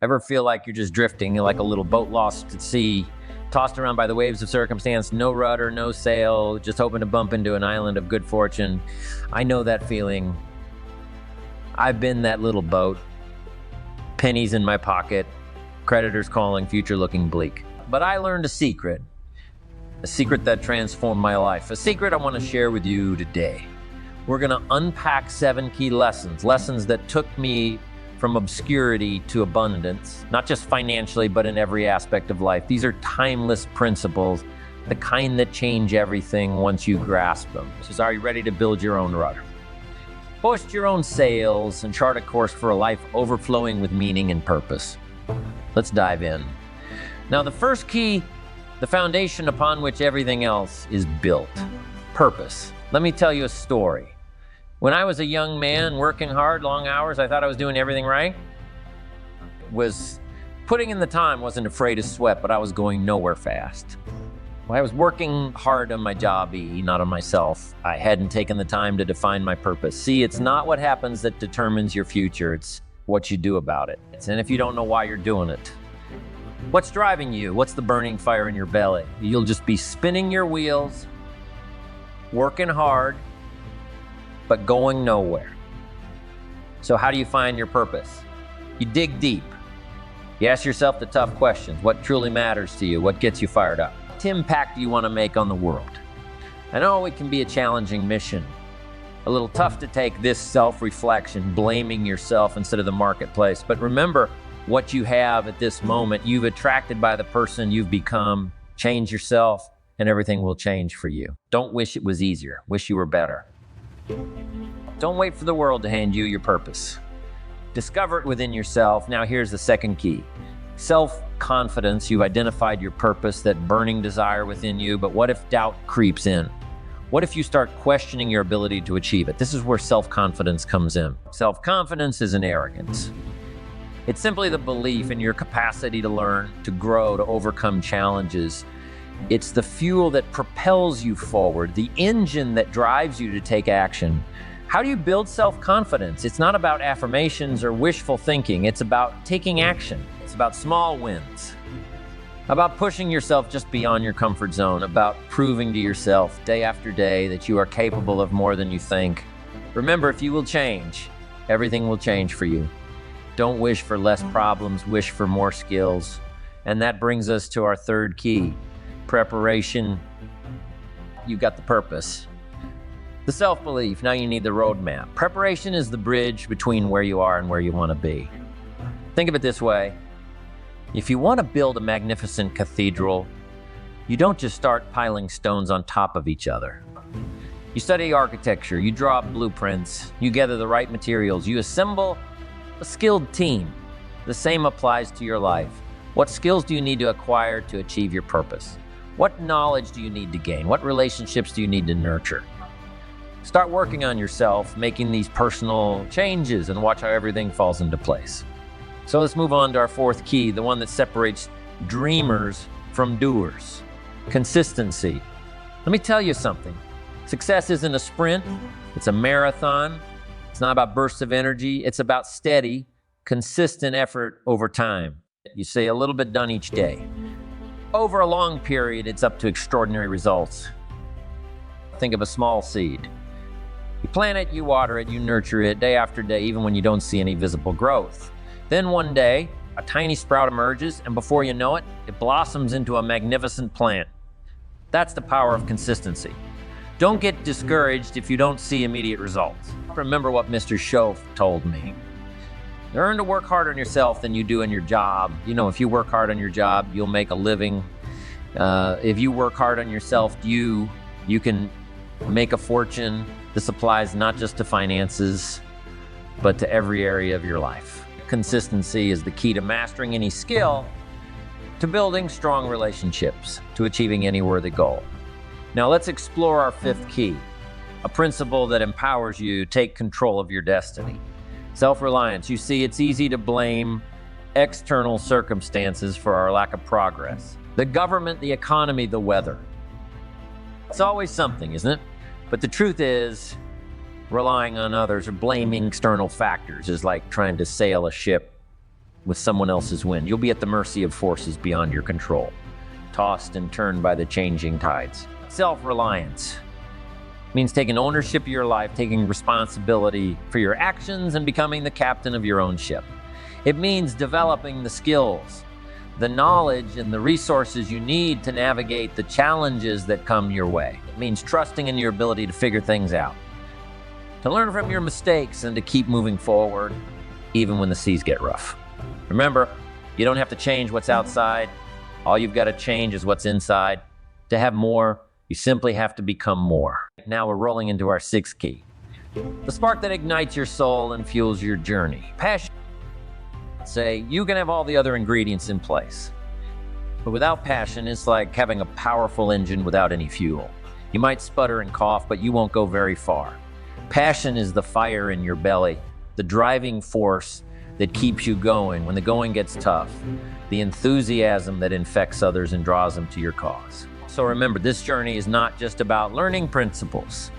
Ever feel like you're just drifting, you're like a little boat lost at sea, tossed around by the waves of circumstance, no rudder, no sail, just hoping to bump into an island of good fortune? I know that feeling. I've been that little boat, pennies in my pocket, creditors calling, future looking bleak. But I learned a secret that transformed my life, a secret I want to share with you today. We're going to unpack 7 key lessons that took me from obscurity to abundance, not just financially, but in every aspect of life. These are timeless principles, the kind that change everything once you grasp them. So are you ready to build your own rudder? Hoist your own sails and chart a course for a life overflowing with meaning and purpose. Let's dive in. Now, the first key, the foundation upon which everything else is built, purpose. Let me tell you a story. When I was a young man working hard, long hours, I thought I was doing everything right. Was putting in the time, wasn't afraid to sweat, but I was going nowhere fast. I was working hard on my job, not on myself. I hadn't taken the time to define my purpose. See, it's not what happens that determines your future, it's what you do about it. And if you don't know why you're doing it, what's driving you? What's the burning fire in your belly? You'll just be spinning your wheels, working hard, but going nowhere. So how do you find your purpose? You dig deep. You ask yourself the tough questions. What truly matters to you? What gets you fired up? What impact do you want to make on the world? I know it can be a challenging mission, a little tough to take this self-reflection, blaming yourself instead of the marketplace. But remember what you have at this moment. You've attracted by the person you've become. Change yourself and everything will change for you. Don't wish it was easier. Wish you were better. Don't wait for the world to hand you your purpose. Discover it within yourself. Now here's the second key. Self-confidence. You've identified your purpose, that burning desire within you, but what if doubt creeps in? What if you start questioning your ability to achieve it? This is where self-confidence comes in. Self-confidence isn't arrogance. It's simply the belief in your capacity to learn, to grow, to overcome challenges. It's the fuel that propels you forward, the engine that drives you to take action. How do you build self-confidence? It's not about affirmations or wishful thinking. It's about taking action. It's about small wins, about pushing yourself just beyond your comfort zone, about proving to yourself day after day that you are capable of more than you think. Remember, if you will change, everything will change for you. Don't wish for less problems, wish for more skills. And that brings us to our third key. Preparation. You've got the purpose. The self-belief, now you need the roadmap. Preparation is the bridge between where you are and where you want to be. Think of it this way. If you want to build a magnificent cathedral, you don't just start piling stones on top of each other. You study architecture, you draw up blueprints, you gather the right materials, you assemble a skilled team. The same applies to your life. What skills do you need to acquire to achieve your purpose? What knowledge do you need to gain? What relationships do you need to nurture? Start working on yourself, making these personal changes, and watch how everything falls into place. So let's move on to our fourth key, the one that separates dreamers from doers. Consistency. Let me tell you something. Success isn't a sprint, it's a marathon. It's not about bursts of energy, it's about steady, consistent effort over time. You say a little bit done each day. Over a long period, it's up to extraordinary results. Think of a small seed. You plant it, you water it, you nurture it day after day, even when you don't see any visible growth. Then one day, a tiny sprout emerges, and before you know it, it blossoms into a magnificent plant. That's the power of consistency. Don't get discouraged if you don't see immediate results. Remember what Mr. Schoaf told me. Learn to work harder on yourself than you do in your job. You know, if you work hard on your job, you'll make a living. If you work hard on yourself, you can make a fortune. This applies not just to finances, but to every area of your life. Consistency is the key to mastering any skill, to building strong relationships, to achieving any worthy goal. Now let's explore our fifth key, a principle that empowers you to take control of your destiny. Self-reliance. You see, it's easy to blame external circumstances for our lack of progress. The government, the economy, the weather. It's always something, isn't it? But the truth is, relying on others or blaming external factors is like trying to sail a ship with someone else's wind. You'll be at the mercy of forces beyond your control, tossed and turned by the changing tides. Self-reliance means taking ownership of your life, taking responsibility for your actions, and becoming the captain of your own ship. It means developing the skills, the knowledge, and the resources you need to navigate the challenges that come your way. It means trusting in your ability to figure things out, to learn from your mistakes, and to keep moving forward, even when the seas get rough. Remember, you don't have to change what's outside. All you've got to change is what's inside. To have more, you simply have to become more. Now we're rolling into our sixth key, the spark that ignites your soul and fuels your journey. Passion. Say, you can have all the other ingredients in place, but without passion, it's like having a powerful engine without any fuel. You might sputter and cough, but you won't go very far. Passion is the fire in your belly, the driving force that keeps you going when the going gets tough, the enthusiasm that infects others and draws them to your cause. So remember, this journey is not just about learning principles.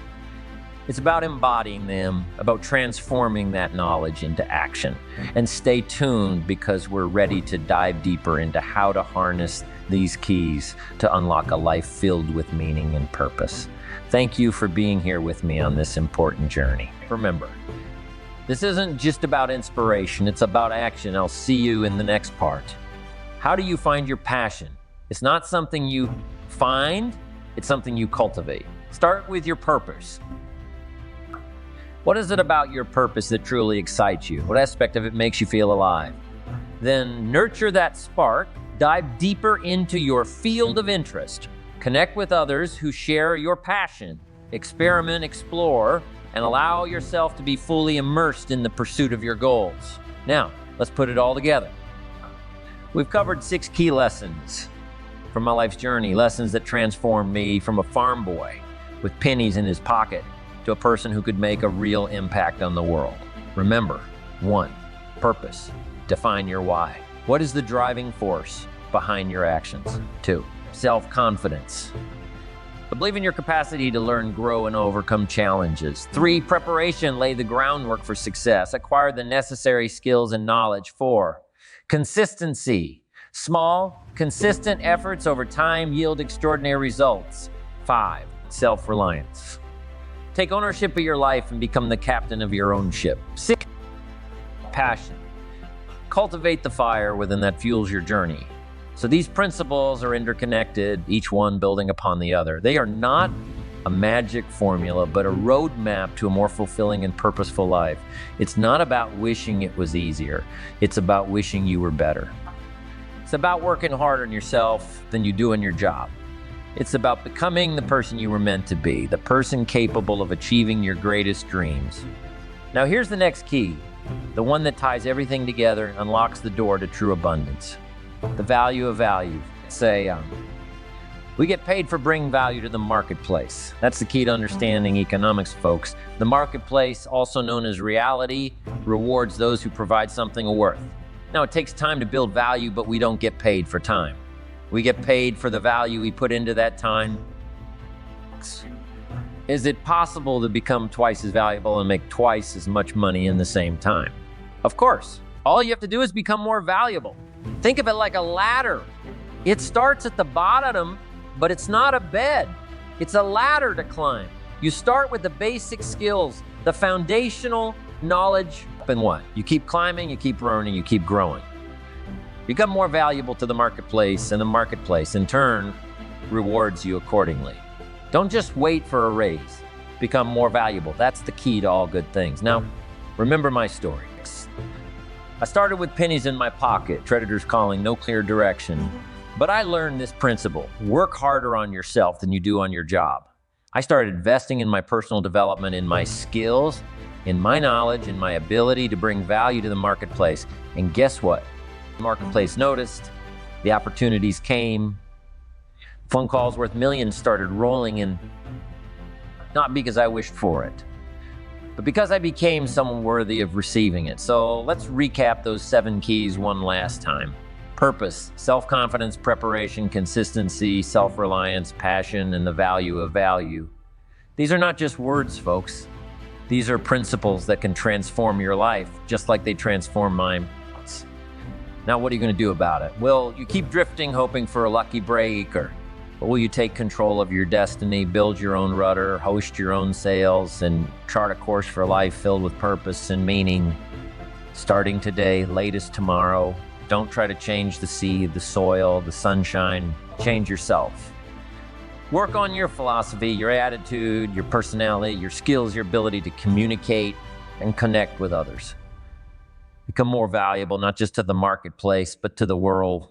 It's about embodying them, about transforming that knowledge into action. And stay tuned, because we're ready to dive deeper into how to harness these keys to unlock a life filled with meaning and purpose. Thank you for being here with me on this important journey. Remember, this isn't just about inspiration, it's about action. I'll see you in the next part. How do you find your passion? It's not something you find, it's something you cultivate. Start with your purpose. What is it about your purpose that truly excites you? What aspect of it makes you feel alive? Then nurture that spark, dive deeper into your field of interest, connect with others who share your passion, experiment, explore, and allow yourself to be fully immersed in the pursuit of your goals. Now, let's put it all together. We've covered 6 key lessons from my life's journey, lessons that transformed me from a farm boy with pennies in his pocket to a person who could make a real impact on the world. Remember, 1, purpose. Define your why. What is the driving force behind your actions? 2, self-confidence. Believe in your capacity to learn, grow, and overcome challenges. 3, preparation. Lay the groundwork for success. Acquire the necessary skills and knowledge. 4, consistency. Small, consistent efforts over time yield extraordinary results. 5, self-reliance. Take ownership of your life and become the captain of your own ship. 6, passion. Cultivate the fire within that fuels your journey. So these principles are interconnected, each one building upon the other. They are not a magic formula, but a roadmap to a more fulfilling and purposeful life. It's not about wishing it was easier. It's about wishing you were better. It's about working harder on yourself than you do in your job. It's about becoming the person you were meant to be, the person capable of achieving your greatest dreams. Now here's the next key, the one that ties everything together and unlocks the door to true abundance. The value of value. We get paid for bringing value to the marketplace. That's the key to understanding economics, folks. The marketplace, also known as reality, rewards those who provide something of worth. Now, it takes time to build value, but we don't get paid for time. We get paid for the value we put into that time. Is it possible to become twice as valuable and make twice as much money in the same time? Of course. All you have to do is become more valuable. Think of it like a ladder. It starts at the bottom, but it's not a bed. It's a ladder to climb. You start with the basic skills, the foundational knowledge, and what? You keep climbing, you keep learning, you keep growing. Become more valuable to the marketplace, and the marketplace, in turn, rewards you accordingly. Don't just wait for a raise. Become more valuable. That's the key to all good things. Now, remember my story. I started with pennies in my pocket, creditors calling, no clear direction. But I learned this principle: work harder on yourself than you do on your job. I started investing in my personal development, in my skills, in my knowledge, in my ability to bring value to the marketplace. And guess what? The marketplace noticed, the opportunities came, phone calls worth millions started rolling in, not because I wished for it, but because I became someone worthy of receiving it. So let's recap those 7 keys one last time. Purpose, self-confidence, preparation, consistency, self-reliance, passion, and the value of value. These are not just words, folks. These are principles that can transform your life, just like they transform mine. Now, what are you going to do about it? Will you keep drifting, hoping for a lucky break, or will you take control of your destiny, build your own rudder, host your own sails, and chart a course for a life filled with purpose and meaning? Starting today, latest tomorrow. Don't try to change the sea, the soil, the sunshine. Change yourself. Work on your philosophy, your attitude, your personality, your skills, your ability to communicate and connect with others. Become more valuable, not just to the marketplace, but to the world.